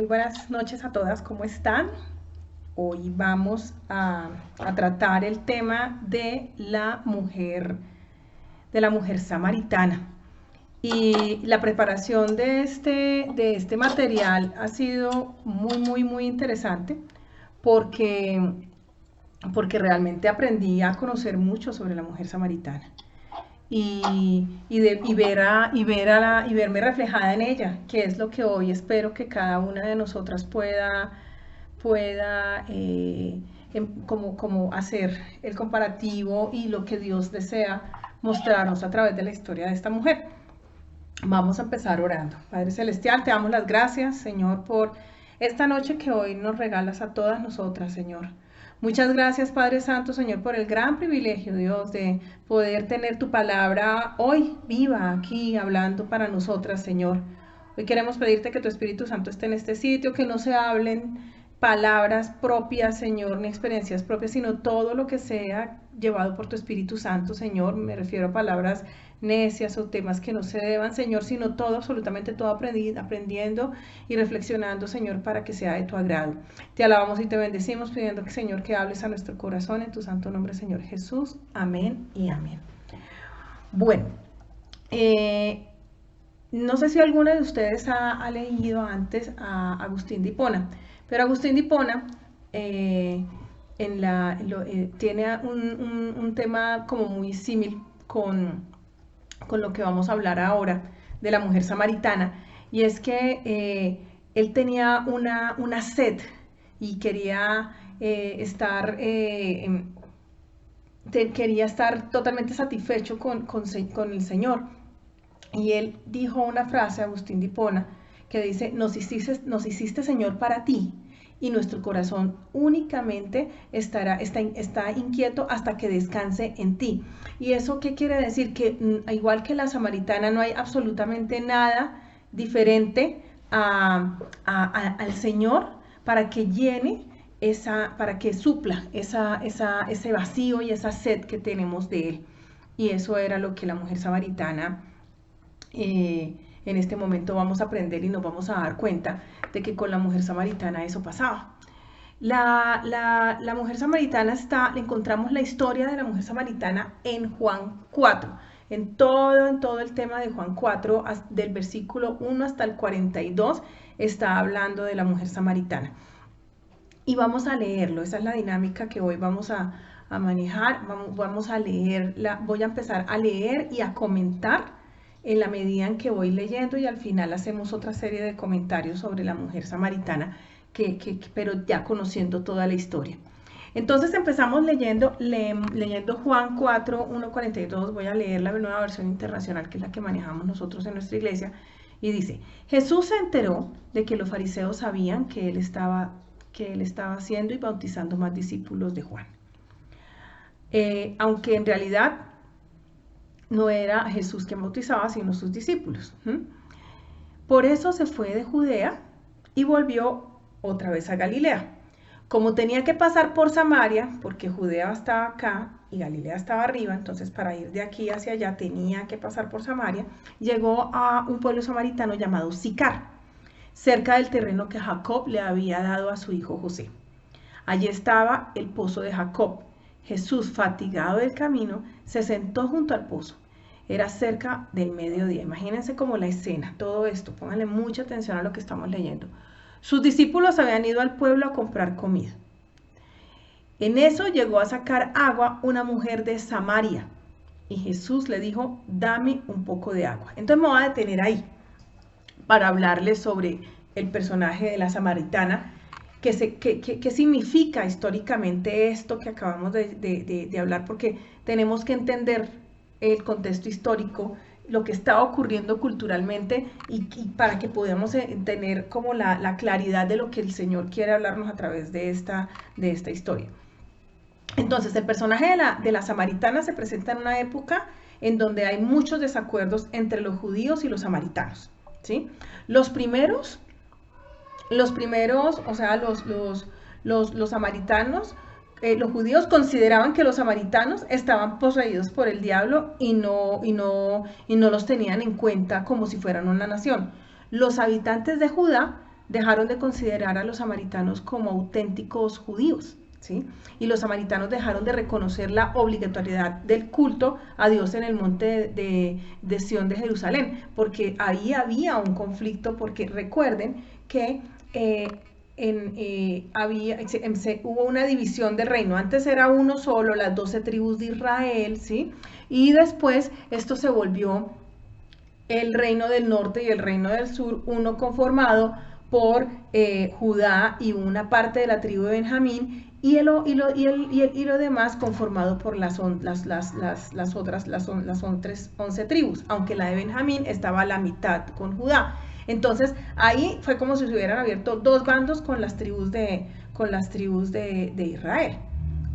buenas noches a todas, ¿cómo están? Hoy vamos a tratar el tema de la mujer samaritana. Y la preparación de este material ha sido muy interesante porque, porque realmente aprendí a conocer mucho sobre la mujer samaritana. Y verme reflejada en ella, que es lo que hoy espero que cada una de nosotras pueda como hacer el comparativo y lo que Dios desea mostrarnos a través de la historia de esta mujer. Vamos a empezar orando. Padre Celestial, te damos las gracias, Señor, por esta noche que hoy nos regalas a todas nosotras, Señor. Muchas gracias, Padre Santo, Señor, por el gran privilegio, Dios, de poder tener tu palabra hoy viva aquí, hablando para nosotras, Señor. Hoy queremos pedirte que tu Espíritu Santo esté en este sitio, que no se hablen palabras propias, Señor, ni experiencias propias, sino todo lo que sea llevado por tu Espíritu Santo, Señor. Me refiero a palabras necias o temas que no se deban, Señor, sino todo, absolutamente todo aprendiendo y reflexionando, Señor, para que sea de tu agrado. Te alabamos y te bendecimos, pidiendo que, Señor, que hables a nuestro corazón en tu santo nombre, Señor Jesús. Amén y amén. Bueno, no sé si alguna de ustedes ha leído antes a Agustín de Hipona, pero Agustín de Hipona tiene un tema como muy similar con lo que vamos a hablar ahora de la mujer samaritana, y es que él tenía una sed y quería estar totalmente satisfecho con el Señor. Y él dijo una frase, Agustín de Hipona, que dice: nos hiciste, Señor, para ti, y nuestro corazón únicamente está inquieto hasta que descanse en ti. ¿Y eso qué quiere decir? Que igual que la samaritana, no hay absolutamente nada diferente al Señor para que llene para que supla ese vacío y esa sed que tenemos de Él. Y eso era lo que la mujer samaritana en este momento vamos a aprender, y nos vamos a dar cuenta de que con la mujer samaritana eso pasaba. La mujer samaritana encontramos la historia de la mujer samaritana en Juan 4, en todo el tema de Juan 4, del versículo 1 hasta el 42, está hablando de la mujer samaritana. Y vamos a leerlo, esa es la dinámica que hoy vamos a manejar. Vamos a leerla, voy a empezar a leer y a comentar en la medida en que voy leyendo, y al final hacemos otra serie de comentarios sobre la mujer samaritana, pero ya conociendo toda la historia. Entonces empezamos leyendo Juan 4, 1, 42. Voy a leer la nueva versión internacional, que es la que manejamos nosotros en nuestra iglesia, y dice: Jesús se enteró de que los fariseos sabían que él estaba haciendo y bautizando más discípulos de Juan, aunque en realidad no era Jesús quien bautizaba, sino sus discípulos. Por eso se fue de Judea y volvió otra vez a Galilea. Como tenía que pasar por Samaria, porque Judea estaba acá y Galilea estaba arriba, entonces para ir de aquí hacia allá tenía que pasar por Samaria, llegó a un pueblo samaritano llamado Sicar, cerca del terreno que Jacob le había dado a su hijo José. Allí estaba el pozo de Jacob. Jesús, fatigado del camino, se sentó junto al pozo. Era cerca del mediodía. Imagínense como la escena, todo esto, pónganle mucha atención a lo que estamos leyendo. Sus discípulos habían ido al pueblo a comprar comida. En eso llegó a sacar agua una mujer de Samaria, y Jesús le dijo: dame un poco de agua. Entonces me voy a detener ahí para hablarles sobre el personaje de la samaritana. ¿Qué significa históricamente esto que acabamos de hablar? Porque tenemos que entender el contexto histórico, lo que está ocurriendo culturalmente, y para que podamos tener como la claridad de lo que el Señor quiere hablarnos a través de esta historia. Entonces, el personaje de la samaritana se presenta en una época en donde hay muchos desacuerdos entre los judíos y los samaritanos, ¿sí? Los primeros, o sea, los samaritanos, los judíos consideraban que los samaritanos estaban poseídos por el diablo y no los tenían en cuenta como si fueran una nación. Los habitantes de Judá dejaron de considerar a los samaritanos como auténticos judíos, ¿sí? Y los samaritanos dejaron de reconocer la obligatoriedad del culto a Dios en el monte de Sión de Jerusalén, porque ahí había un conflicto, porque recuerden que hubo una división del reino. Antes era uno solo, las 12 tribus de Israel, ¿sí? Y después esto se volvió el reino del norte y el reino del sur, uno conformado por Judá y una parte de la tribu de Benjamín, y lo demás conformado por las otras 11 tribus, aunque la de Benjamín estaba a la mitad con Judá. Entonces ahí fue como si se hubieran abierto dos bandos con las tribus de Israel.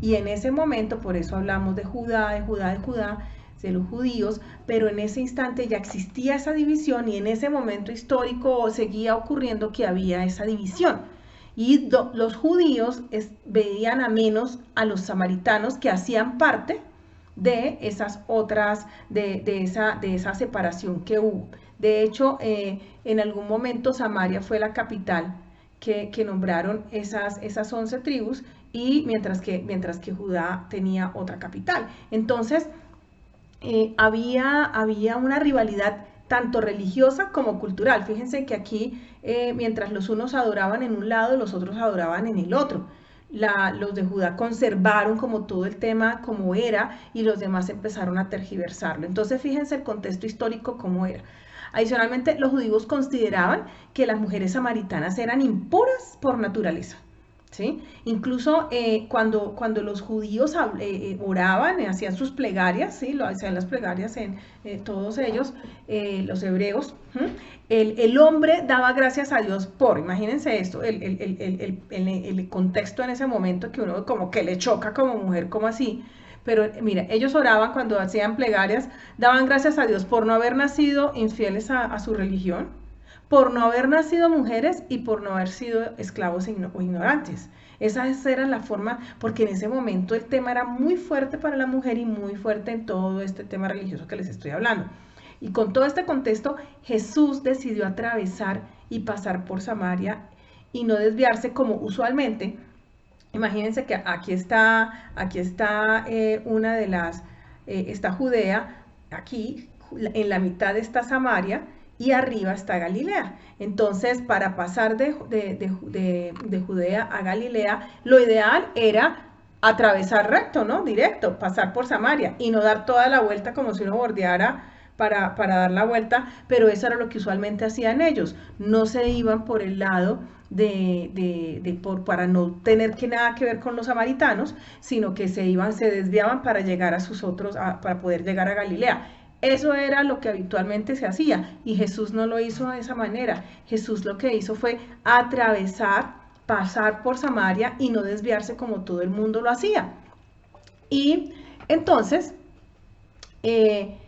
Y en ese momento, por eso hablamos de Judá, de los judíos, pero en ese instante ya existía esa división, y en ese momento histórico seguía ocurriendo que había esa división. Y los judíos veían a menos a los samaritanos, que hacían parte de esas otras, de esa separación que hubo. De hecho, en algún momento Samaria fue la capital que nombraron esas 11 tribus, y mientras que Judá tenía otra capital. Entonces, había una rivalidad tanto religiosa como cultural. Fíjense que aquí, mientras los unos adoraban en un lado, los otros adoraban en el otro. Los de Judá conservaron como todo el tema como era, y los demás empezaron a tergiversarlo. Entonces fíjense el contexto histórico como era. Adicionalmente, los judíos consideraban que las mujeres samaritanas eran impuras por naturaleza, ¿sí? Incluso cuando los judíos oraban, hacían sus plegarias, ¿sí? Lo hacían las plegarias en todos ellos, los hebreos, el hombre daba gracias a Dios por, imagínense esto, el contexto en ese momento, que uno como que le choca como mujer, como así. Pero mira, ellos oraban cuando hacían plegarias, daban gracias a Dios por no haber nacido infieles a su religión, por no haber nacido mujeres, y por no haber sido esclavos o ignorantes. Esa era la forma, porque en ese momento el tema era muy fuerte para la mujer y muy fuerte en todo este tema religioso que les estoy hablando. Y con todo este contexto, Jesús decidió atravesar y pasar por Samaria y no desviarse como usualmente. Imagínense que aquí está una de las, está Judea, aquí en la mitad está Samaria, y arriba está Galilea. Entonces, para pasar de Judea a Galilea, lo ideal era atravesar recto, ¿no? Directo, pasar por Samaria y no dar toda la vuelta como si uno bordeara para dar la vuelta, pero eso era lo que usualmente hacían ellos. No se iban por el lado para no tener nada que ver con los samaritanos, sino que se desviaban para llegar para poder llegar a Galilea. Eso era lo que habitualmente se hacía, y Jesús no lo hizo de esa manera. Jesús lo que hizo fue atravesar, pasar por Samaria y no desviarse como todo el mundo lo hacía. Y entonces, el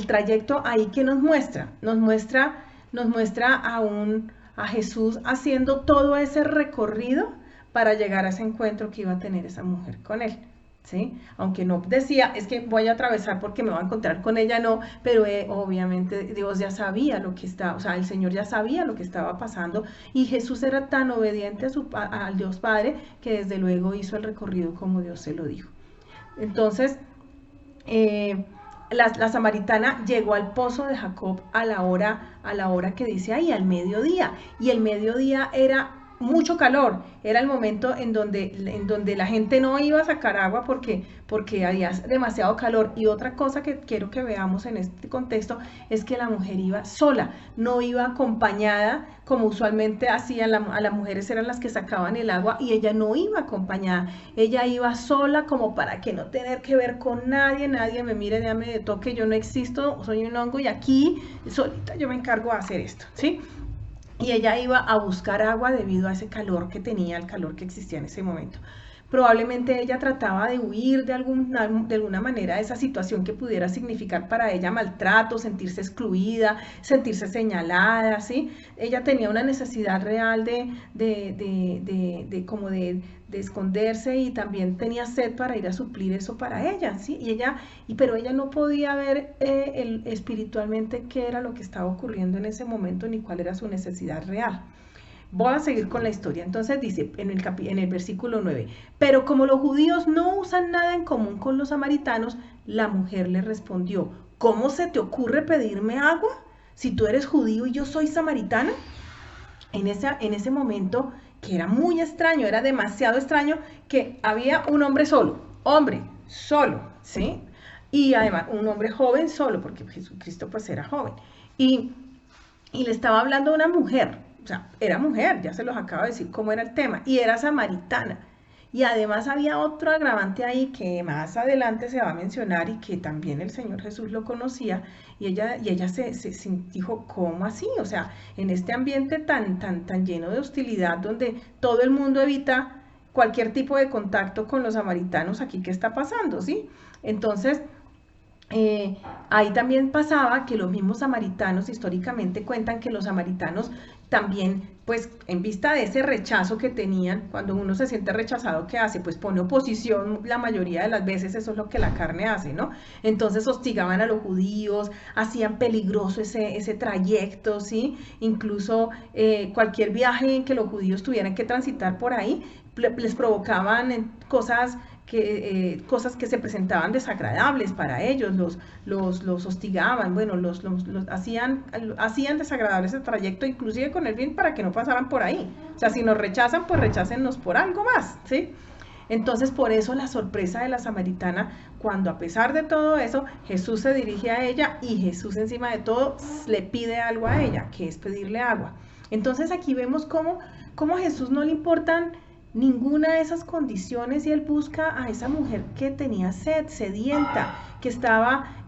trayecto ahí que nos muestra a Jesús haciendo todo ese recorrido para llegar a ese encuentro que iba a tener esa mujer con él, ¿sí? Aunque no decía, es que voy a atravesar porque me voy a encontrar con ella, no, pero obviamente Dios ya sabía lo que estaba, o sea, el Señor ya sabía lo que estaba pasando, y Jesús era tan obediente al Dios Padre que desde luego hizo el recorrido como Dios se lo dijo. Entonces, la samaritana llegó al pozo de Jacob a la hora que dice ahí, al mediodía, y el mediodía era mucho calor, era el momento en donde la gente no iba a sacar agua porque había demasiado calor. Y otra cosa que quiero que veamos en este contexto es que la mujer iba sola, no iba acompañada como usualmente hacían. A las mujeres eran las que sacaban el agua, y ella no iba acompañada, ella iba sola, como para que no tener que ver con nadie me mire, nadie me toque, yo no existo, soy un hongo, y aquí solita yo me encargo de hacer esto, ¿sí? Y ella iba a buscar agua debido a ese calor que tenía, el calor que existía en ese momento. Probablemente ella trataba de huir de alguna manera de esa situación que pudiera significar para ella maltrato, sentirse excluida, sentirse señalada, ¿sí? Ella tenía una necesidad real como de esconderse, y también tenía sed para ir a suplir eso para ella, ¿sí? Pero ella no podía ver espiritualmente qué era lo que estaba ocurriendo en ese momento ni cuál era su necesidad real. Voy a seguir con la historia. Entonces dice en el versículo 9, pero como los judíos no usan nada en común con los samaritanos, la mujer le respondió, ¿cómo se te ocurre pedirme agua si tú eres judío y yo soy samaritana? En ese momento, que era muy extraño, era demasiado extraño, que había un hombre solo, ¿sí? Y además un hombre joven solo, porque Jesucristo pues era joven, y le estaba hablando a una mujer. O sea, era mujer, ya se los acabo de decir cómo era el tema, y era samaritana. Y además había otro agravante ahí que más adelante se va a mencionar y que también el Señor Jesús lo conocía, y ella se dijo, ¿cómo así? O sea, en este ambiente tan lleno de hostilidad, donde todo el mundo evita cualquier tipo de contacto con los samaritanos, aquí, ¿qué está pasando? ¿Sí? Entonces, ahí también pasaba que los mismos samaritanos históricamente cuentan que los samaritanos también, pues en vista de ese rechazo que tenían, cuando uno se siente rechazado, ¿qué hace? Pues pone oposición la mayoría de las veces, eso es lo que la carne hace, ¿no? Entonces hostigaban a los judíos, hacían peligroso ese trayecto, ¿sí? Incluso cualquier viaje en que los judíos tuvieran que transitar por ahí, les provocaban cosas que se presentaban desagradables para ellos, los hostigaban, bueno, los hacían desagradables el trayecto, inclusive con el fin para que no pasaran por ahí. O sea, si nos rechazan, pues rechácennos por algo más, ¿sí? Entonces, por eso la sorpresa de la samaritana, cuando a pesar de todo eso, Jesús se dirige a ella, y Jesús encima de todo le pide algo a ella, que es pedirle agua. Entonces aquí vemos cómo a Jesús no le importan ninguna de esas condiciones, y él busca a esa mujer que tenía sed, sedienta,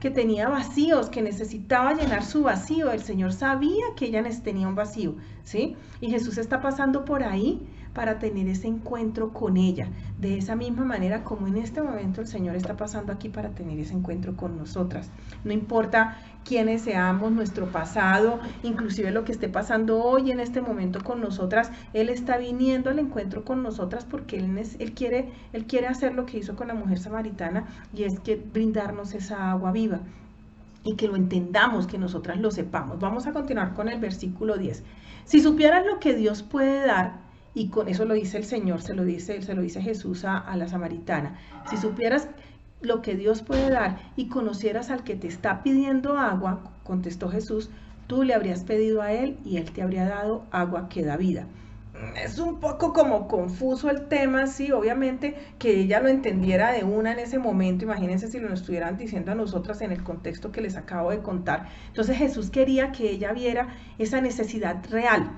que tenía vacíos, que necesitaba llenar su vacío. El Señor sabía que ella tenía un vacío, ¿sí? Y Jesús está pasando por ahí para tener ese encuentro con ella, de esa misma manera como en este momento el Señor está pasando aquí para tener ese encuentro con nosotras. No importa quiénes seamos, nuestro pasado, inclusive lo que esté pasando hoy en este momento con nosotras, Él está viniendo al encuentro con nosotras porque Él quiere hacer lo que hizo con la mujer samaritana, y es que brindarnos esa agua viva, y que lo entendamos, que nosotras lo sepamos. Vamos a continuar con el versículo 10. Si supieras lo que Dios puede dar, y con eso lo dice el Señor, se lo dice Jesús a la samaritana, si supieras lo que Dios puede dar y conocieras al que te está pidiendo agua, contestó Jesús, tú le habrías pedido a él y él te habría dado agua que da vida. Es un poco como confuso el tema, sí, obviamente que ella lo entendiera de una en ese momento. Imagínense si lo estuvieran diciendo a nosotras en el contexto que les acabo de contar. Entonces Jesús quería que ella viera esa necesidad real.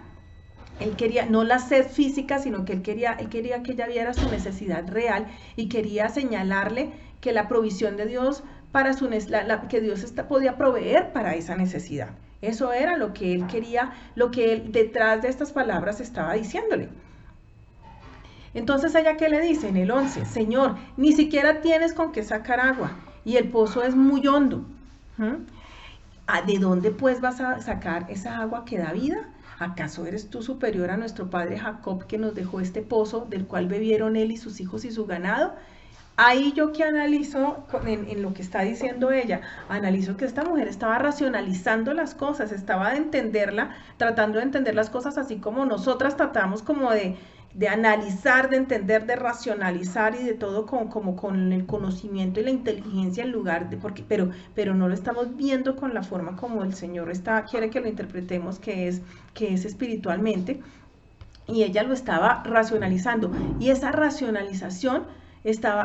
Él quería, no la sed física, sino que él quería que ella viera su necesidad real, y quería señalarle que la provisión de Dios para que Dios podía proveer para esa necesidad. Eso era lo que él quería, lo que él detrás de estas palabras estaba diciéndole. Entonces ella, ¿qué le dice? En el 11, Señor, ni siquiera tienes con qué sacar agua, y el pozo es muy hondo. ¿De dónde pues vas a sacar esa agua que da vida? ¿Acaso eres tú superior a nuestro padre Jacob, que nos dejó este pozo, del cual bebieron él y sus hijos y su ganado? Ahí yo que analizo en lo que está diciendo ella, analizo que esta mujer estaba racionalizando las cosas, estaba tratando de entender las cosas así como nosotras tratamos como de analizar, de entender, de racionalizar, y de todo como con el conocimiento y la inteligencia en lugar de, pero no lo estamos viendo con la forma como el Señor quiere que lo interpretemos, que es espiritualmente, y ella lo estaba racionalizando, y esa racionalización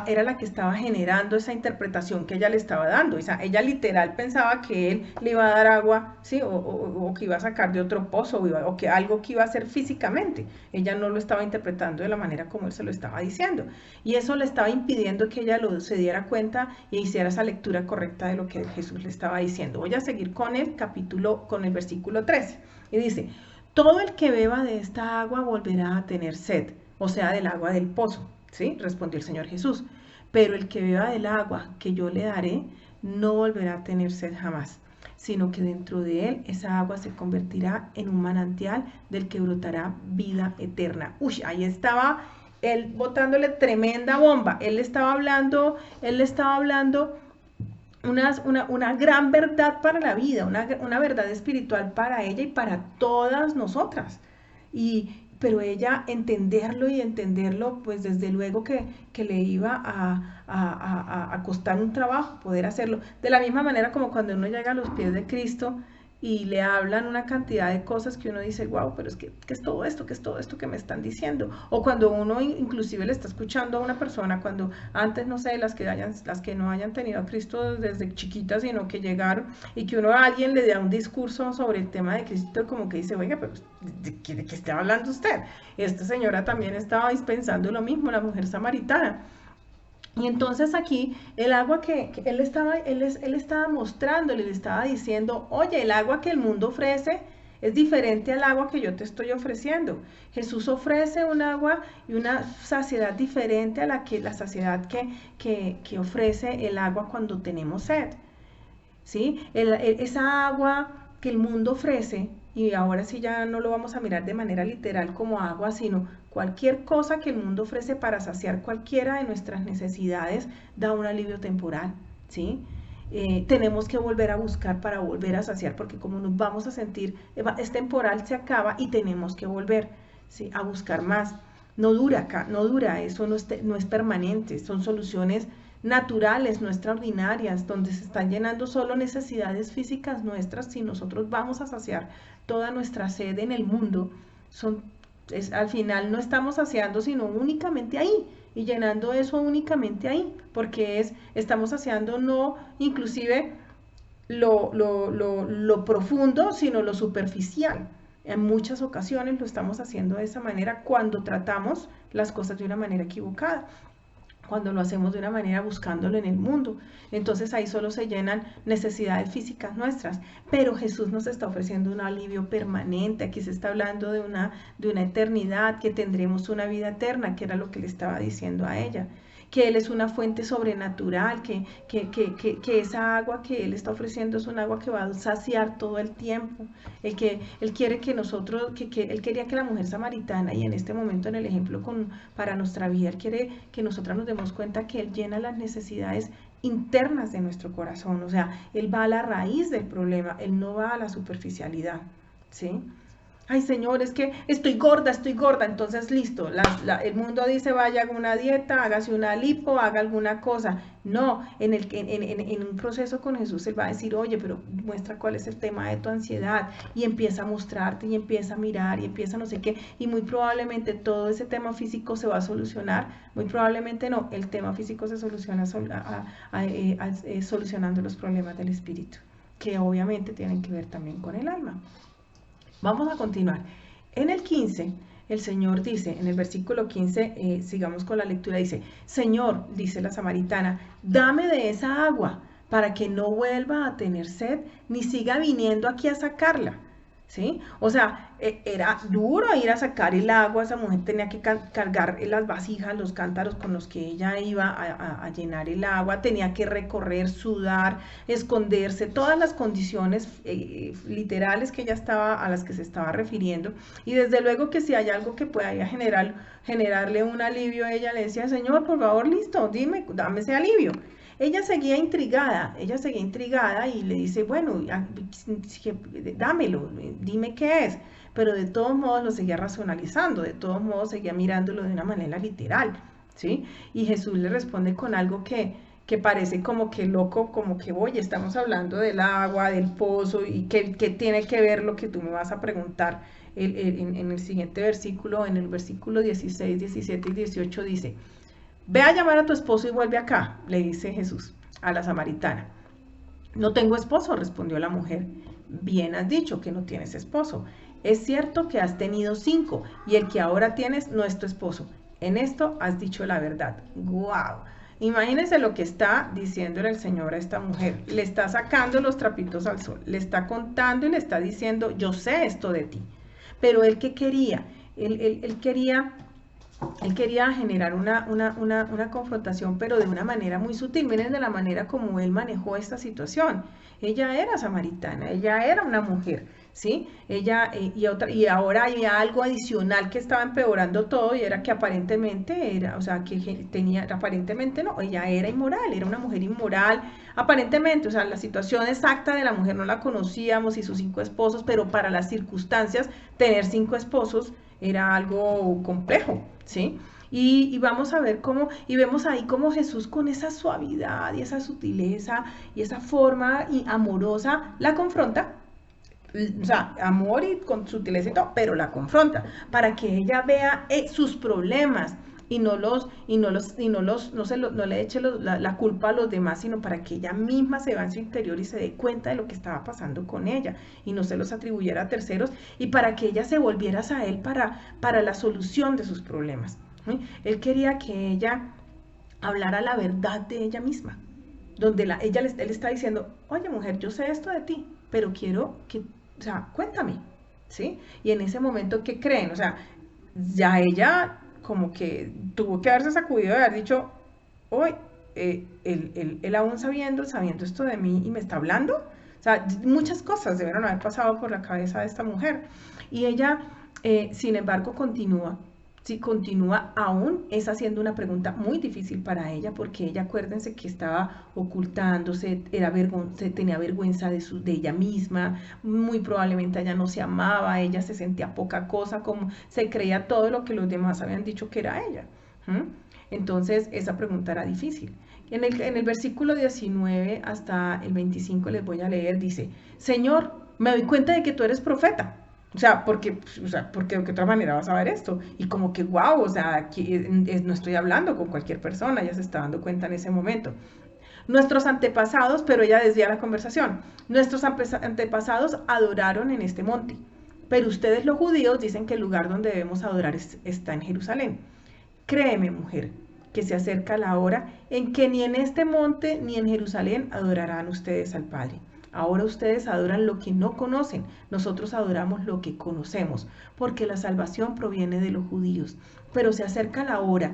era la que estaba generando esa interpretación que ella le estaba dando. O sea, ella literal pensaba que él le iba a dar agua, ¿sí? O que iba a sacar de otro pozo, o que algo que iba a hacer físicamente. Ella no lo estaba interpretando de la manera como él se lo estaba diciendo, y eso le estaba impidiendo que ella se diera cuenta e hiciera esa lectura correcta de lo que Jesús le estaba diciendo. Voy a seguir con el versículo 13, y dice, todo el que beba de esta agua volverá a tener sed, o sea, del agua del pozo. ¿sí? Respondió el Señor Jesús. Pero el que beba del agua que yo le daré, no volverá a tener sed jamás, sino que dentro de él esa agua se convertirá en un manantial del que brotará vida eterna. Uy, ahí estaba él botándole tremenda bomba. Él le estaba hablando una gran verdad para la vida, una verdad espiritual para ella y para todas nosotras. Pero ella entenderlo, pues desde luego que le iba a costar un trabajo poder hacerlo. De la misma manera como cuando uno llega a los pies de Cristo y le hablan una cantidad de cosas que uno dice, wow, pero ¿qué es todo esto? ¿Qué es todo esto que me están diciendo? O cuando uno inclusive le está escuchando a una persona, cuando antes, no sé, las que no hayan tenido a Cristo desde chiquitas, sino que llegaron, y que uno a alguien le da un discurso sobre el tema de Cristo, como que dice, oiga, pero ¿de qué está hablando usted? Esta señora también estaba dispensando lo mismo, la mujer samaritana. Y entonces aquí el agua que él estaba mostrándole, le estaba diciendo, oye, el agua que el mundo ofrece es diferente al agua que yo te estoy ofreciendo. Jesús ofrece un agua y una saciedad diferente a la saciedad que ofrece el agua cuando tenemos sed. ¿Sí? Esa agua que el mundo ofrece, y ahora sí ya no lo vamos a mirar de manera literal como agua, sino cualquier cosa que el mundo ofrece para saciar cualquiera de nuestras necesidades, da un alivio temporal, ¿sí? Tenemos que volver a buscar para volver a saciar, porque como nos vamos a sentir, es temporal, se acaba y tenemos que volver, ¿sí?, a buscar más. No dura, eso no es permanente, son soluciones naturales, no extraordinarias, donde se están llenando solo necesidades físicas nuestras. Si nosotros vamos a saciar toda nuestra sed en el mundo, al final no estamos saciando sino únicamente ahí, y llenando eso únicamente ahí, porque estamos saciando no inclusive lo profundo, sino lo superficial. En muchas ocasiones lo estamos haciendo de esa manera cuando tratamos las cosas de una manera equivocada, cuando lo hacemos de una manera buscándolo en el mundo. Entonces ahí solo se llenan necesidades físicas nuestras, pero Jesús nos está ofreciendo un alivio permanente. Aquí se está hablando de una eternidad, que tendremos una vida eterna, que era lo que le estaba diciendo a ella, que Él es una fuente sobrenatural, que esa agua que Él está ofreciendo es un agua que va a saciar todo el tiempo. Él quiere que nosotros, Él quería que la mujer samaritana, y en este momento en el ejemplo para nuestra vida, Él quiere que nosotras nos demos cuenta que Él llena las necesidades internas de nuestro corazón. O sea, Él va a la raíz del problema, Él no va a la superficialidad, ¿sí? Ay, Señor, es que estoy gorda, entonces listo, el mundo dice, vaya, haga una dieta, hágase una lipo, haga alguna cosa. No, en un proceso con Jesús Él va a decir, oye, pero muestra cuál es el tema de tu ansiedad, y empieza a mostrarte, y empieza a mirar, y empieza no sé qué, y muy probablemente todo ese tema físico se va a solucionar, muy probablemente no, el tema físico se soluciona solucionando los problemas del espíritu, que obviamente tienen que ver también con el alma. Vamos a continuar. En el 15, el Señor dice, en el versículo 15, sigamos con la lectura, dice, Señor, dice la samaritana, dame de esa agua para que no vuelva a tener sed, ni siga viniendo aquí a sacarla. ¿Sí? O sea, era duro ir a sacar el agua. Esa mujer tenía que cargar las vasijas, los cántaros con los que ella iba a llenar el agua, tenía que recorrer, sudar, esconderse, todas las condiciones literales a las que se estaba refiriendo. Y desde luego que si hay algo que pueda generarle un alivio, ella le decía, Señor, por favor, listo, dame ese alivio. Ella seguía intrigada y le dice, bueno, dámelo, dime qué es. Pero de todos modos lo seguía racionalizando, de todos modos seguía mirándolo de una manera literal, ¿sí? Y Jesús le responde con algo que parece como que loco, como que, oye, estamos hablando del agua, del pozo, y que tiene que ver lo que tú me vas a preguntar. En el siguiente versículo, en el versículo 16, 17 y 18 dice, ve a llamar a tu esposo y vuelve acá, le dice Jesús a la samaritana. No tengo esposo, respondió la mujer. Bien has dicho que no tienes esposo. Es cierto que has tenido 5 y el que ahora tienes no es tu esposo. En esto has dicho la verdad. ¡Guau! Imagínense lo que está diciéndole el Señor a esta mujer. Le está sacando los trapitos al sol, le está contando y le está diciendo, yo sé esto de ti. Pero él, ¿qué quería? Él quería Él quería generar una confrontación, pero de una manera muy sutil. Miren de la manera como él manejó esta situación. Ella era samaritana, ella era una mujer, ¿sí? Ella, y ahora había algo adicional que estaba empeorando todo, y era que aparentemente era, o sea, que tenía, aparentemente no, ella era inmoral, era una mujer inmoral, aparentemente, o sea, la situación exacta de la mujer no la conocíamos y sus 5 esposos, pero para las circunstancias, tener 5 esposos era algo complejo, ¿sí? Y vamos a ver cómo, y vemos ahí cómo Jesús con esa suavidad y esa sutileza y esa forma y amorosa la confronta, o sea, amor y con sutileza y todo, pero la confronta para que ella vea sus problemas y no le eche la culpa a los demás, sino para que ella misma se vea en su interior y se dé cuenta de lo que estaba pasando con ella y no se los atribuyera a terceros, y para que ella se volviera a él para la solución de sus problemas. ¿Sí? Él quería que ella hablara la verdad de ella misma, donde él está diciendo, oye mujer, yo sé esto de ti, pero quiero que, o sea, cuéntame, ¿sí? Y en ese momento, ¿qué creen? O sea, ya ella como que tuvo que haberse sacudido de haber dicho, hoy, él aún sabiendo esto de mí y me está hablando. O sea, muchas cosas debieron haber pasado por la cabeza de esta mujer. Y ella, sin embargo, continúa. Sí, continúa aún, es haciendo una pregunta muy difícil para ella, porque ella, acuérdense que estaba ocultándose, tenía vergüenza de ella misma, muy probablemente ella no se amaba, ella se sentía poca cosa, como se creía todo lo que los demás habían dicho que era ella. ¿Mm? Entonces, esa pregunta era difícil. En el versículo 19 hasta el 25 les voy a leer, dice, Señor, me doy cuenta de que tú eres profeta. O sea, porque de qué otra manera vas a ver esto. Y como que, wow, o sea, aquí no estoy hablando con cualquier persona, ella se está dando cuenta en ese momento. Nuestros antepasados, pero ella desvía la conversación, nuestros antepasados adoraron en este monte, pero ustedes los judíos dicen que el lugar donde debemos adorar está en Jerusalén. Créeme, mujer, que se acerca la hora en que ni en este monte ni en Jerusalén adorarán ustedes al Padre. Ahora ustedes adoran lo que no conocen, nosotros adoramos lo que conocemos, porque la salvación proviene de los judíos. Pero se acerca la hora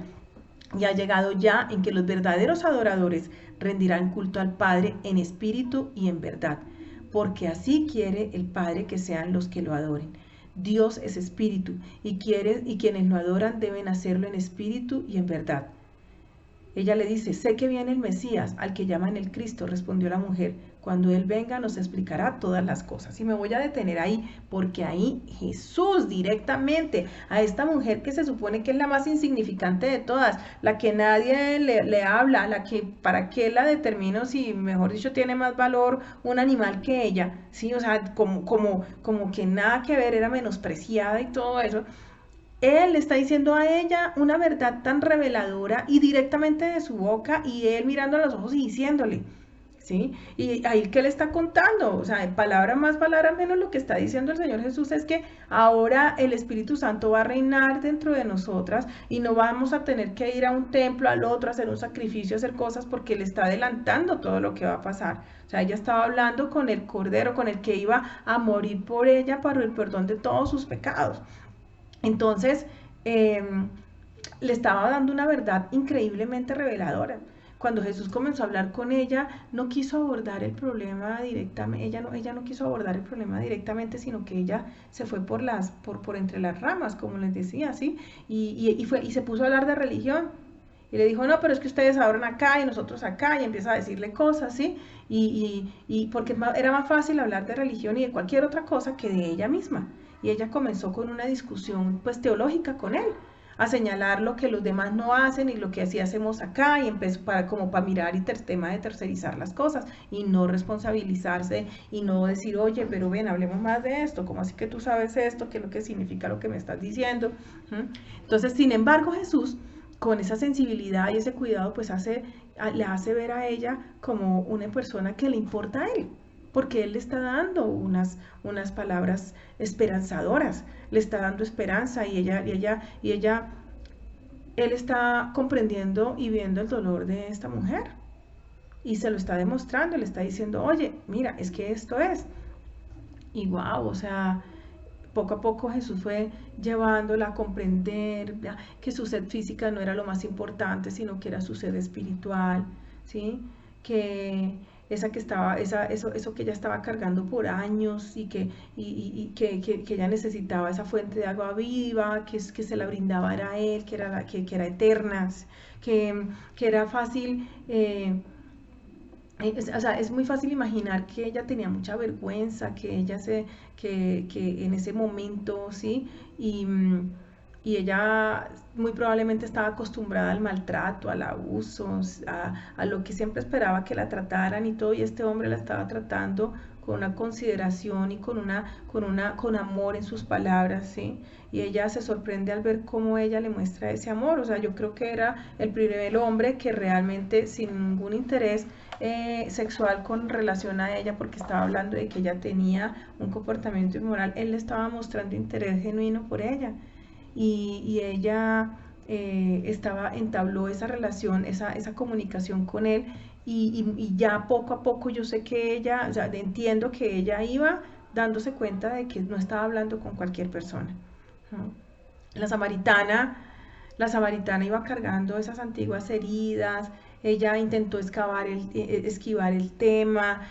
y ha llegado ya en que los verdaderos adoradores rendirán culto al Padre en espíritu y en verdad, porque así quiere el Padre que sean los que lo adoren. Dios es espíritu y quienes lo adoran deben hacerlo en espíritu y en verdad. Ella le dice, sé que viene el Mesías, al que llaman el Cristo, respondió la mujer. Cuando Él venga nos explicará todas las cosas. Y me voy a detener ahí, porque ahí Jesús directamente a esta mujer que se supone que es la más insignificante de todas, la que nadie le habla, la que para qué la determino si, mejor dicho, tiene más valor un animal que ella, ¿sí? O sea, como que nada que ver, era menospreciada y todo eso. Él le está diciendo a ella una verdad tan reveladora y directamente de su boca, y él mirando a los ojos y diciéndole, ¿sí? Y ahí que le está contando, o sea, en palabra más, palabra menos, lo que está diciendo el Señor Jesús es que ahora el Espíritu Santo va a reinar dentro de nosotras y no vamos a tener que ir a un templo, al otro, a hacer un sacrificio, a hacer cosas, porque Él está adelantando todo lo que va a pasar. O sea, ella estaba hablando con el Cordero, con el que iba a morir por ella para el perdón de todos sus pecados. Entonces, le estaba dando una verdad increíblemente reveladora. Cuando Jesús comenzó a hablar con ella, no quiso abordar el problema directamente, ella no quiso abordar el problema directamente, sino que ella se fue por entre las ramas, como les decía, ¿sí? Y se puso a hablar de religión. Y le dijo, no, pero es que ustedes adoran acá y nosotros acá, y empieza a decirle cosas, ¿sí? Porque era más fácil hablar de religión y de cualquier otra cosa que de ella misma. Y ella comenzó con una discusión, pues, teológica con él, a señalar lo que los demás no hacen y lo que así hacemos acá, y empezó como para mirar y tema de tercerizar las cosas y no responsabilizarse y no decir, oye, pero ven, hablemos más de esto, ¿cómo así que tú sabes esto? ¿Qué es lo que significa lo que me estás diciendo? Entonces, sin embargo, Jesús, con esa sensibilidad y ese cuidado, pues le hace ver a ella como una persona que le importa a él, porque él le está dando unas palabras esperanzadoras, le está dando esperanza, y él está comprendiendo y viendo el dolor de esta mujer, y se lo está demostrando, le está diciendo, oye, mira, es que esto es, y wow, o sea, poco a poco Jesús fue llevándola a comprender que su sed física no era lo más importante, sino que era su sed espiritual, ¿sí? Que esa que estaba, eso que ella estaba cargando por años y que ella necesitaba esa fuente de agua viva, que se la brindaba era él, que era eterna, que era fácil. O sea, es muy fácil imaginar que ella tenía mucha vergüenza, que en ese momento, ¿sí? Y ella muy probablemente estaba acostumbrada al maltrato, al abuso, a lo que siempre esperaba que la trataran y todo, y este hombre la estaba tratando con una consideración y con amor en sus palabras, ¿sí? Y ella se sorprende al ver cómo ella le muestra ese amor. O sea, yo creo que era el primer hombre que realmente sin ningún interés sexual con relación a ella, porque estaba hablando de que ella tenía un comportamiento inmoral, él le estaba mostrando interés genuino por ella, y ella entabló esa relación, esa comunicación con él, y ya poco a poco yo sé que ella, o sea, entiendo que ella iba dándose cuenta de que no estaba hablando con cualquier persona, ¿no? La samaritana, la samaritana iba cargando esas antiguas heridas, ella intentó esquivar el tema,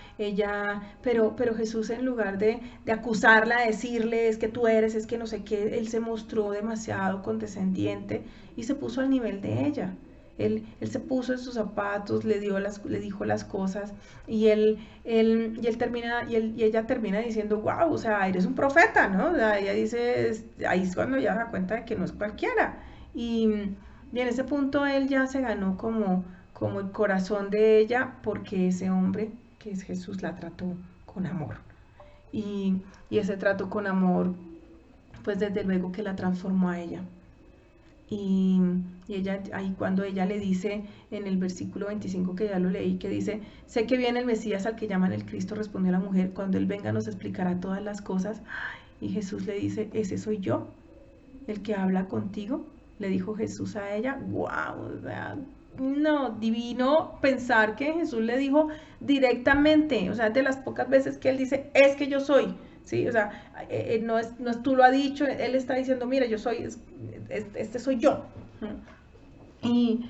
pero Jesús, en lugar de acusarla, de decirle, es que tú eres, es que no sé qué, él se mostró demasiado condescendiente y se puso al nivel de ella. Él se puso en sus zapatos, le dijo las cosas, y ella termina diciendo, wow, o sea, eres un profeta, ¿no? O sea, ella dice, ahí es cuando ella se da cuenta de que no es cualquiera. Y en ese punto él ya se ganó como el corazón de ella, porque ese hombre, que es Jesús, la trató con amor. Y ese trato con amor, pues desde luego que la transformó a ella. Y ella, ahí cuando ella le dice en el versículo 25, que ya lo leí, que dice, sé que viene el Mesías al que llaman el Cristo, respondió la mujer, cuando él venga nos explicará todas las cosas. Y Jesús le dice, ese soy yo, el que habla contigo, le dijo Jesús a ella. Wow, no, divino pensar que Jesús le dijo directamente, o sea, de las pocas veces que él dice, es que yo soy, ¿sí? O sea, no es tú lo has dicho, él está diciendo, mira, yo soy, este soy yo. Y,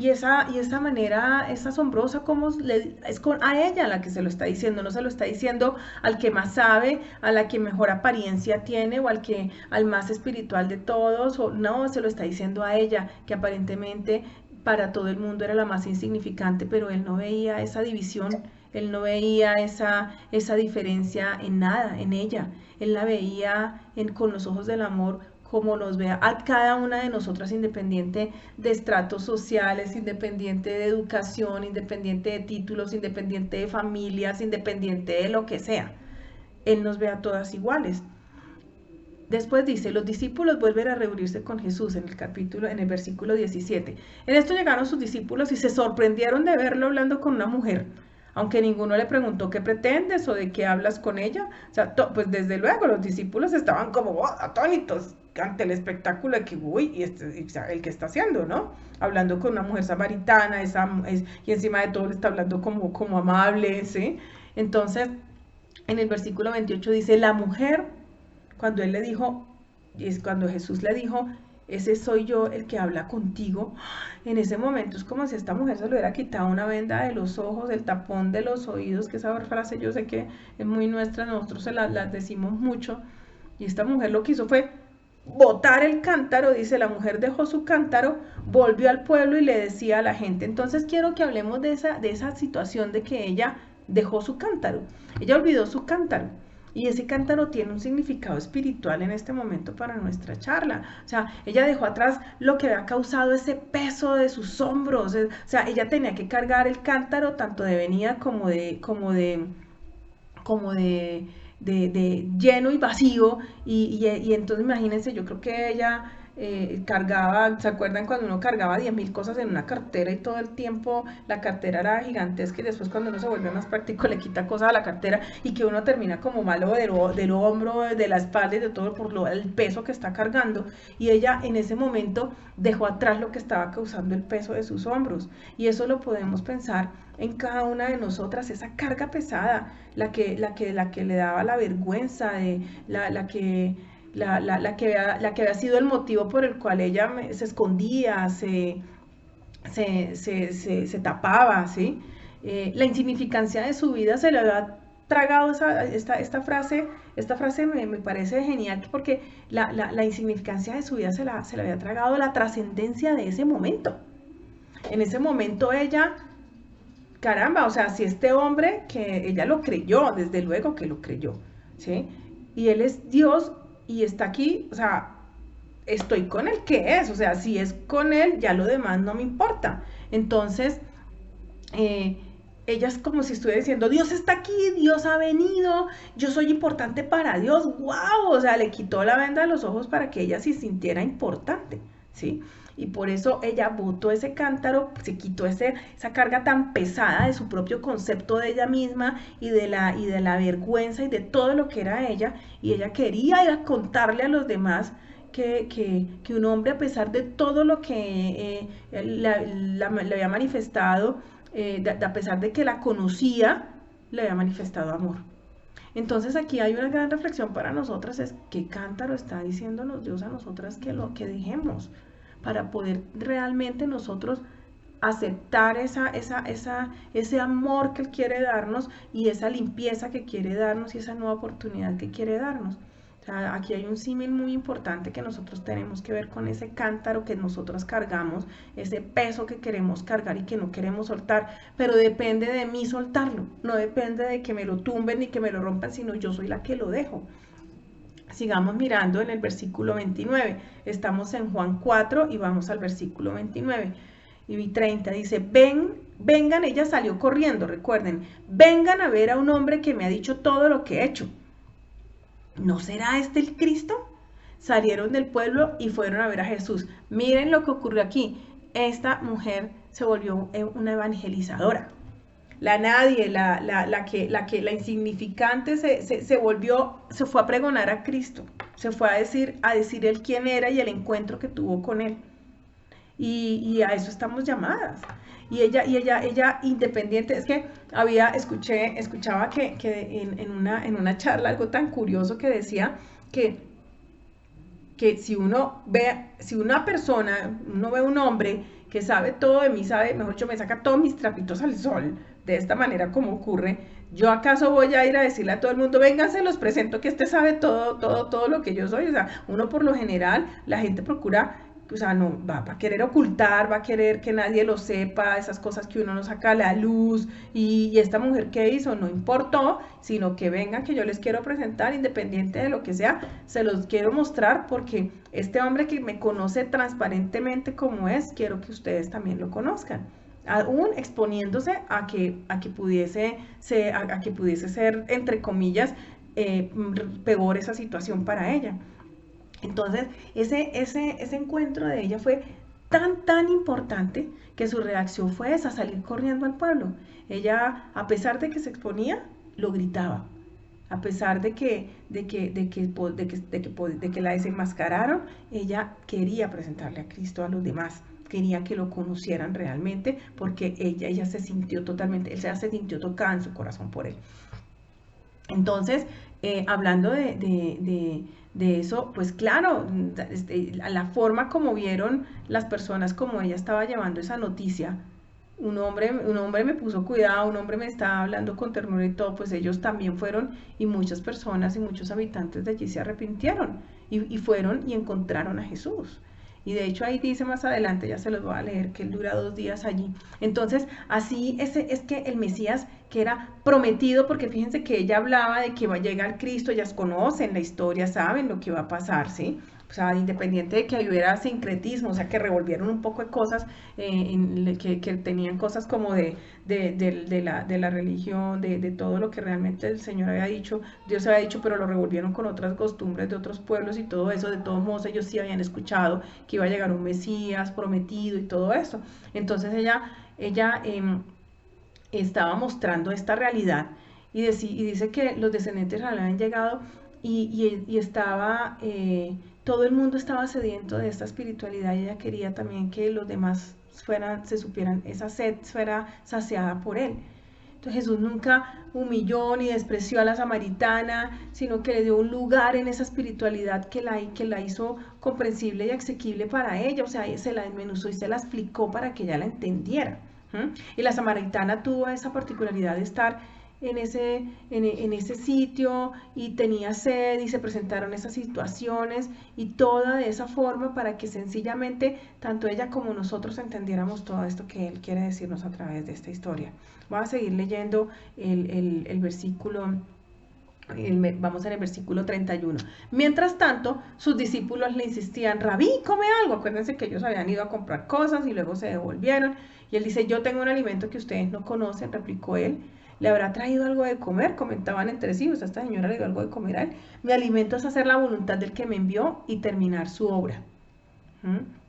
esa manera es asombrosa, como es a ella la que se lo está diciendo, no se lo está diciendo al que más sabe, a la que mejor apariencia tiene, o al más espiritual de todos, o no, se lo está diciendo a ella, que aparentemente para todo el mundo era la más insignificante, pero él no veía esa división, él no veía esa diferencia en nada, en ella, él la veía con los ojos del amor, como nos vea a cada una de nosotras, independiente de estratos sociales, independiente de educación, independiente de títulos, independiente de familias, independiente de lo que sea. Él nos ve a todas iguales. Después dice, los discípulos vuelven a reunirse con Jesús en el versículo 17. En esto llegaron sus discípulos y se sorprendieron de verlo hablando con una mujer, aunque ninguno le preguntó qué pretendes o de qué hablas con ella. O sea, pues desde luego los discípulos estaban como atónitos ante el espectáculo de que, uy, el que está haciendo, ¿no? Hablando con una mujer samaritana, y encima de todo le está hablando como amable, ¿sí? Entonces, en el versículo 28 dice, la mujer, cuando él le dijo, cuando Jesús le dijo, ese soy yo el que habla contigo, en ese momento es como si esta mujer se le hubiera quitado una venda de los ojos, el tapón de los oídos, que esa frase yo sé que es muy nuestra, nosotros la decimos mucho, y esta mujer lo que hizo fue botar el cántaro. Dice, la mujer dejó su cántaro, volvió al pueblo y le decía a la gente. Entonces quiero que hablemos de esa situación de que ella dejó su cántaro, ella olvidó su cántaro. Y ese cántaro tiene un significado espiritual en este momento para nuestra charla. O sea, ella dejó atrás lo que había causado ese peso de sus hombros. O sea, ella tenía que cargar el cántaro tanto de venida como de lleno y vacío. Y entonces imagínense, yo creo que ella cargaba, ¿se acuerdan cuando uno cargaba 10.000 cosas en una cartera y todo el tiempo la cartera era gigantesca y después cuando uno se vuelve más práctico le quita cosas a la cartera y que uno termina como malo del hombro, de la espalda y de todo por el peso que está cargando? Y ella en ese momento dejó atrás lo que estaba causando el peso de sus hombros, y eso lo podemos pensar en cada una de nosotras, esa carga pesada, la que le daba la vergüenza, la que había sido el motivo por el cual ella se escondía, se tapaba, ¿sí? La insignificancia de su vida se le había tragado esta frase me parece genial, porque la insignificancia de su vida se la había tragado la trascendencia de ese momento. En ese momento ella, caramba, o sea, si este hombre, que ella lo creyó, desde luego que lo creyó, ¿sí? Y él es Dios y está aquí, o sea, estoy con el que es, o sea, si es con él, ya lo demás no me importa. Entonces, ella es como si estuviera diciendo, Dios está aquí, Dios ha venido, yo soy importante para Dios, wow, o sea, le quitó la venda de los ojos para que ella se sintiera importante, ¿sí? Y por eso ella botó ese cántaro, se quitó esa carga tan pesada de su propio concepto de ella misma y de la vergüenza y de todo lo que era ella, y ella quería ir a contarle a los demás que un hombre, a pesar de todo lo que le había manifestado, a pesar de que la conocía, le había manifestado amor. Entonces aquí hay una gran reflexión para nosotras, es qué cántaro está diciéndonos Dios a nosotras que dejemos, para poder realmente nosotros aceptar ese amor que Él quiere darnos, y esa limpieza que quiere darnos, y esa nueva oportunidad que quiere darnos. O sea, aquí hay un símil muy importante que nosotros tenemos que ver con ese cántaro que nosotros cargamos, ese peso que queremos cargar y que no queremos soltar, pero depende de mí soltarlo, no depende de que me lo tumben ni que me lo rompan, sino yo soy la que lo dejo. Sigamos mirando en el versículo 29, estamos en Juan 4 y vamos al versículo 29 y 30, dice, vengan, ella salió corriendo, recuerden, vengan a ver a un hombre que me ha dicho todo lo que he hecho. ¿No será este el Cristo? Salieron del pueblo y fueron a ver a Jesús. Miren lo que ocurrió aquí, esta mujer se volvió una evangelizadora. La nadie, la insignificante se fue a pregonar a Cristo, se fue a decir él quién era y el encuentro que tuvo con él. Y a eso estamos llamadas. Y ella independiente, es que escuchaba que en una charla algo tan curioso que decía que si una persona, uno ve un hombre que sabe todo de mí, mejor dicho, me saca todos mis trapitos al sol, de esta manera como ocurre, ¿yo acaso voy a ir a decirle a todo el mundo, vénganse, los presento que este sabe todo lo que yo soy? O sea, uno por lo general, la gente procura, o sea, no, va a querer ocultar, va a querer que nadie lo sepa, esas cosas que uno no saca a la luz, y esta mujer que hizo no importó, sino que vengan, que yo les quiero presentar, independiente de lo que sea, se los quiero mostrar, porque este hombre que me conoce transparentemente como es, quiero que ustedes también lo conozcan, aún exponiéndose a que pudiese ser, entre comillas, peor esa situación para ella. Entonces, ese encuentro de ella fue tan importante que su reacción fue esa, salir corriendo al pueblo. Ella, a pesar de que se exponía, lo gritaba. A pesar de que la desenmascararon, ella quería presentarle a Cristo a los demás. Quería que lo conocieran realmente, porque ella se sintió totalmente, ella se sintió tocada en su corazón por él. Entonces, hablando de eso, pues claro, la forma como vieron las personas como ella estaba llevando esa noticia, un hombre me puso cuidado, un hombre me estaba hablando con ternura y todo, pues ellos también fueron, y muchas personas y muchos habitantes de allí se arrepintieron y fueron y encontraron a Jesús. Y de hecho ahí dice más adelante, ya se los voy a leer, que él dura 2 días allí. Entonces, así es que el Mesías, que era prometido, porque fíjense que ella hablaba de que va a llegar Cristo, ellas conocen la historia, saben lo que va a pasar, ¿sí? o sea, independiente de que hubiera sincretismo, o sea, que revolvieron un poco de cosas, que tenían cosas como de la religión, de todo lo que realmente el Señor había dicho, Dios había dicho, pero lo revolvieron con otras costumbres de otros pueblos y todo eso. De todos modos, ellos sí habían escuchado que iba a llegar un Mesías prometido y todo eso. Entonces ella estaba mostrando esta realidad y dice que los descendientes habían llegado y estaba, todo el mundo estaba sediento de esta espiritualidad, y ella quería también que los demás se supieran, esa sed fuera saciada por él. Entonces Jesús nunca humilló ni despreció a la samaritana, sino que le dio un lugar en esa espiritualidad que la hizo comprensible y asequible para ella. O sea, se la desmenuzó y se la explicó para que ella la entendiera. Y la samaritana tuvo esa particularidad de estar en ese sitio y tenía sed y se presentaron esas situaciones y toda de esa forma para que sencillamente tanto ella como nosotros entendiéramos todo esto que él quiere decirnos a través de esta historia. Voy a seguir leyendo el versículo. Vamos en el versículo 31. Mientras tanto, sus discípulos le insistían: Rabí, come algo. Acuérdense que ellos habían ido a comprar cosas y luego se devolvieron. Y él dice: yo tengo un alimento que ustedes no conocen, replicó él. ¿Le habrá traído algo de comer? Comentaban entre sí. O sea, esta señora le dio algo de comer a él. Mi alimento es hacer la voluntad del que me envió y terminar su obra.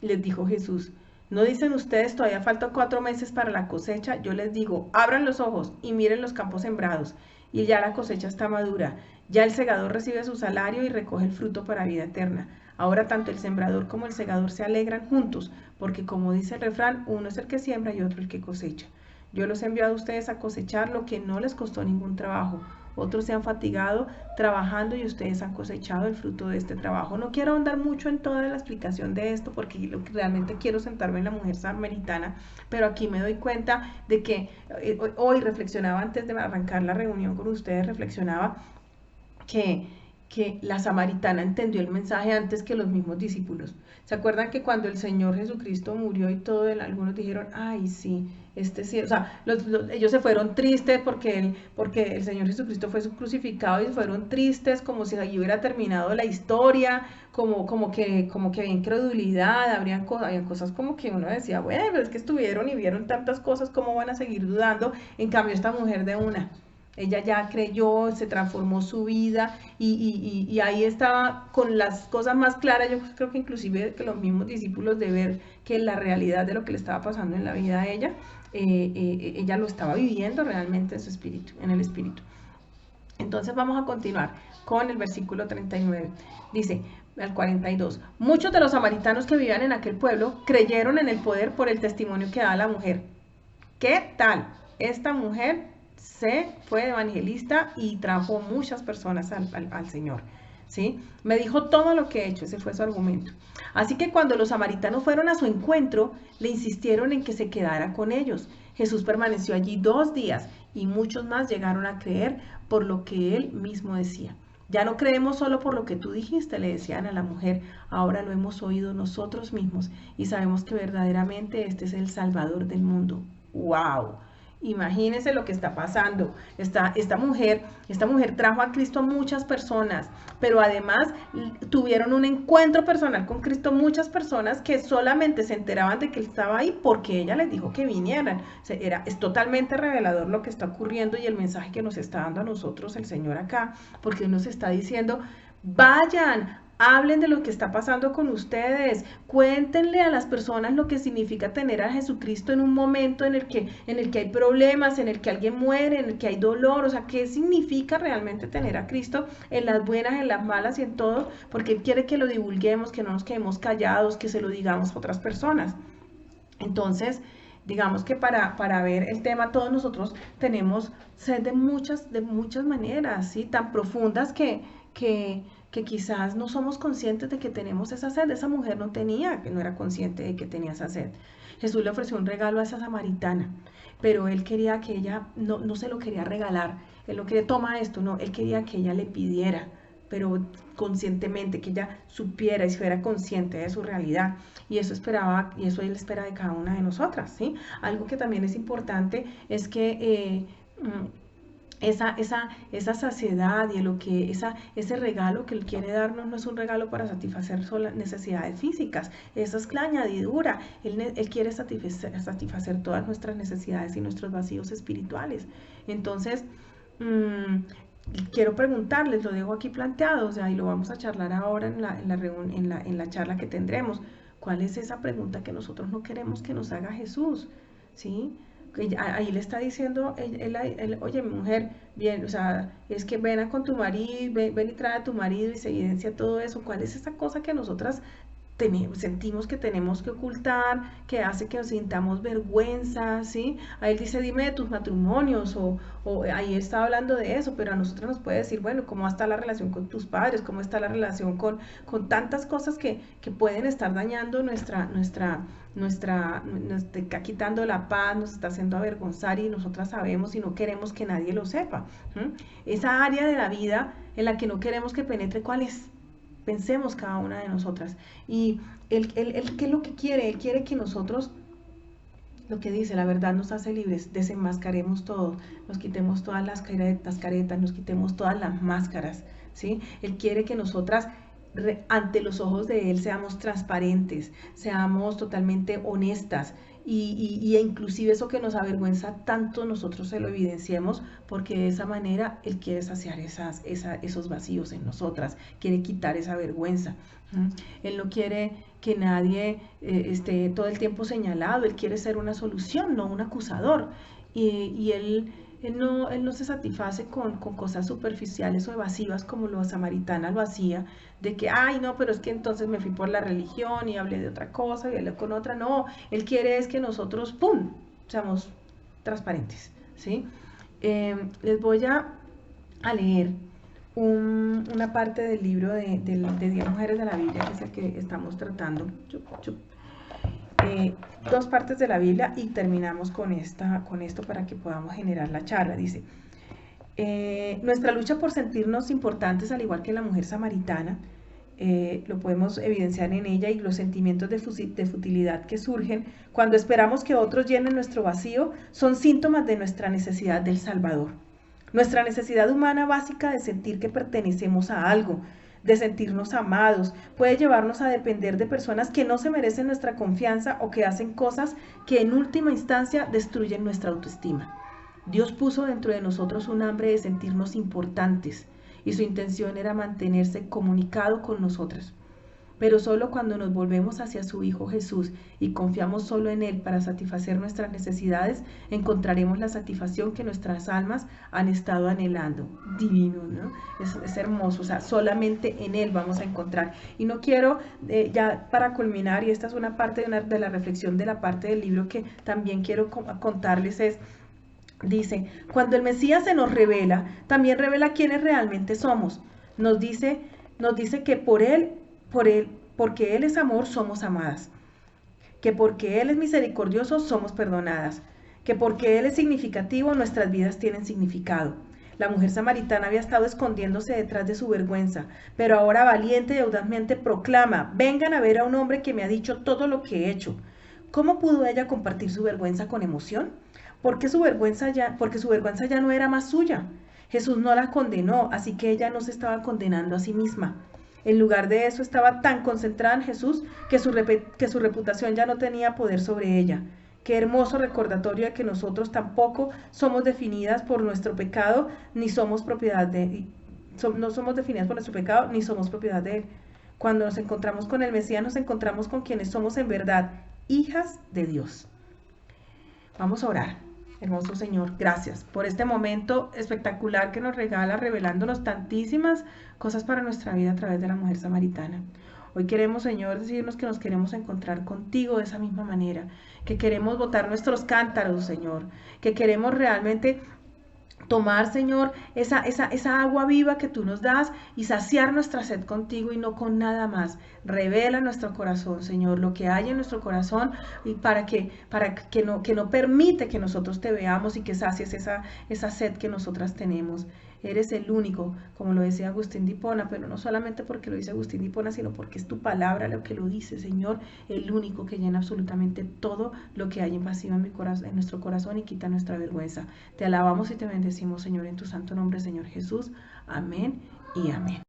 Les dijo Jesús: ¿no dicen ustedes todavía faltan 4 meses para la cosecha? Yo les digo, abran los ojos y miren los campos sembrados, y ya la cosecha está madura. Ya el segador recibe su salario y recoge el fruto para vida eterna. Ahora tanto el sembrador como el segador se alegran juntos, porque como dice el refrán, uno es el que siembra y otro el que cosecha. Yo los he enviado a ustedes a cosechar lo que no les costó ningún trabajo. Otros se han fatigado trabajando y ustedes han cosechado el fruto de este trabajo. No quiero ahondar mucho en toda la explicación de esto porque lo que realmente quiero sentarme en la mujer samaritana, pero aquí me doy cuenta de que hoy reflexionaba antes de arrancar la reunión con ustedes, reflexionaba que la samaritana entendió el mensaje antes que los mismos discípulos. ¿Se acuerdan que cuando el Señor Jesucristo murió y todo, algunos dijeron: ay, sí, sí, o sea, ellos se fueron tristes porque el Señor Jesucristo fue crucificado, y se fueron tristes como si allí hubiera terminado la historia, como que había incredulidad, habían cosas como que uno decía: bueno, pero es que estuvieron y vieron tantas cosas, ¿cómo van a seguir dudando? En cambio, esta mujer de una, ella ya creyó, se transformó su vida y ahí estaba con las cosas más claras. Yo creo que inclusive que los mismos discípulos, de ver que la realidad de lo que le estaba pasando en la vida a ella, ella lo estaba viviendo realmente en su espíritu, en el espíritu. Entonces vamos a continuar con el versículo 39. Dice al 42: muchos de los samaritanos que vivían en aquel pueblo creyeron en el poder por el testimonio que daba la mujer. ¿Qué tal? Esta mujer se fue evangelista y trajo muchas personas al Señor, ¿sí? Me dijo todo lo que he hecho, ese fue su argumento. Así que cuando los samaritanos fueron a su encuentro, le insistieron en que se quedara con ellos. Jesús permaneció allí 2 días y muchos más llegaron a creer por lo que él mismo decía. Ya no creemos solo por lo que tú dijiste, le decían a la mujer, ahora lo hemos oído nosotros mismos y sabemos que verdaderamente este es el Salvador del mundo. ¡Wow! Imagínense lo que está pasando. Esta mujer trajo a Cristo a muchas personas, pero además tuvieron un encuentro personal con Cristo muchas personas que solamente se enteraban de que él estaba ahí porque ella les dijo que vinieran. O sea, es totalmente revelador lo que está ocurriendo y el mensaje que nos está dando a nosotros el Señor acá, porque Él nos está diciendo: vayan, hablen de lo que está pasando con ustedes, cuéntenle a las personas lo que significa tener a Jesucristo en un momento en el que hay problemas, en el que alguien muere, en el que hay dolor. O sea, qué significa realmente tener a Cristo en las buenas, en las malas y en todo, porque Él quiere que lo divulguemos, que no nos quedemos callados, que se lo digamos a otras personas. Entonces, digamos que para ver el tema, todos nosotros tenemos sed de muchas maneras, ¿sí? Tan profundas que quizás no somos conscientes de que tenemos esa sed. Esa mujer no era consciente de que tenía esa sed. Jesús le ofreció un regalo a esa samaritana, pero él quería que ella, no se lo quería regalar, él no quería: toma esto, no, él quería que ella le pidiera, pero conscientemente, que ella supiera y fuera consciente de su realidad. Y eso esperaba, y eso él espera de cada una de nosotras, ¿sí? Algo que también es importante es que esa saciedad y lo que ese regalo que Él quiere darnos no es un regalo para satisfacer solo necesidades físicas, eso es la añadidura. Él quiere satisfacer todas nuestras necesidades y nuestros vacíos espirituales. Entonces, quiero preguntarles, lo dejo aquí planteado, o sea, y lo vamos a charlar ahora en la charla que tendremos. ¿Cuál es esa pregunta que nosotros no queremos que nos haga Jesús? ¿Sí? Ahí le está diciendo, oye, mi mujer, bien, o sea, es que ven con tu marido, ven y trae a tu marido y se evidencia todo eso. ¿Cuál es esa cosa que nosotras sentimos que tenemos que ocultar, que hace que nos sintamos vergüenza, ¿sí? Ahí dice, dime de tus matrimonios, o ahí está hablando de eso, pero a nosotros nos puede decir, bueno, ¿cómo está la relación con tus padres? ¿Cómo está la relación con tantas cosas que pueden estar dañando nos está quitando la paz, nos está haciendo avergonzar y nosotras sabemos y no queremos que nadie lo sepa? Esa área de la vida en la que no queremos que penetre, ¿cuál es? Pensemos cada una de nosotras. Y él ¿qué es lo que quiere? Él quiere que nosotros, lo que dice, la verdad nos hace libres, desenmascaremos todo, nos quitemos todas las caretas, nos quitemos todas las máscaras, ¿sí? Él quiere que nosotras, ante los ojos de Él, seamos transparentes, seamos totalmente honestas, y inclusive eso que nos avergüenza tanto, nosotros se lo evidenciemos, porque de esa manera Él quiere saciar esos vacíos en nosotras, quiere quitar esa vergüenza. Él no quiere que nadie esté todo el tiempo señalado, Él quiere ser una solución, no un acusador. Y él no se satisface con cosas superficiales o evasivas como la samaritana lo hacía, de que, ay, no, pero es que entonces me fui por la religión y hablé de otra cosa y hablé con otra. No, Él quiere es que nosotros, ¡pum!, seamos transparentes, ¿sí? Les voy a leer una parte del libro de 10 mujeres de la Biblia, que es el que estamos tratando. Dos partes de la Biblia y terminamos con esto para que podamos generar la charla. Dice, nuestra lucha por sentirnos importantes, al igual que la mujer samaritana, lo podemos evidenciar en ella, y los sentimientos de futilidad que surgen cuando esperamos que otros llenen nuestro vacío son síntomas de nuestra necesidad del Salvador. Nuestra necesidad humana básica de sentir que pertenecemos a algo, de sentirnos amados, puede llevarnos a depender de personas que no se merecen nuestra confianza o que hacen cosas que en última instancia destruyen nuestra autoestima. Dios puso dentro de nosotros un hambre de sentirnos importantes, y su intención era mantenerse comunicado con nosotros. Pero solo cuando nos volvemos hacia su Hijo Jesús y confiamos solo en Él para satisfacer nuestras necesidades, encontraremos la satisfacción que nuestras almas han estado anhelando. Divino, ¿no? Es hermoso, o sea, solamente en Él vamos a encontrar. Y no quiero, ya para culminar, y esta es una parte de la reflexión de la parte del libro que también quiero contarles, dice, cuando el Mesías se nos revela, también revela quiénes realmente somos. Nos dice que porque Él es amor, somos amadas. Que porque Él es misericordioso, somos perdonadas. Que porque Él es significativo, nuestras vidas tienen significado. La mujer samaritana había estado escondiéndose detrás de su vergüenza, pero ahora valiente y audazmente proclama, vengan a ver a un hombre que me ha dicho todo lo que he hecho. ¿Cómo pudo ella compartir su vergüenza con emoción? Porque su vergüenza ya no era más suya. Jesús no la condenó, así que ella no se estaba condenando a sí misma. En lugar de eso, estaba tan concentrada en Jesús que su reputación ya no tenía poder sobre ella. Qué hermoso recordatorio de que nosotros tampoco somos definidas por nuestro pecado, ni somos propiedad no somos definidas por nuestro pecado, ni somos propiedad de Él. Cuando nos encontramos con el Mesías, nos encontramos con quienes somos en verdad, hijas de Dios. Vamos a orar. Hermoso Señor, gracias por este momento espectacular que nos regala, revelándonos tantísimas cosas para nuestra vida a través de la mujer samaritana. Hoy queremos, Señor, decirnos que nos queremos encontrar contigo de esa misma manera, que queremos botar nuestros cántaros, Señor, que queremos realmente tomar, Señor, esa agua viva que tú nos das y saciar nuestra sed contigo y no con nada más. Revela nuestro corazón, Señor, lo que hay en nuestro corazón, y para que no permite que nosotros te veamos y que sacies esa sed que nosotras tenemos. Eres el único, como lo decía Agustín de Hipona, pero no solamente porque lo dice Agustín de Hipona, sino porque es tu palabra lo que lo dice, Señor, el único que llena absolutamente todo lo que hay en vacío en mi corazón, en nuestro corazón, y quita nuestra vergüenza. Te alabamos y te bendecimos, Señor, en tu santo nombre, Señor Jesús. Amén y amén.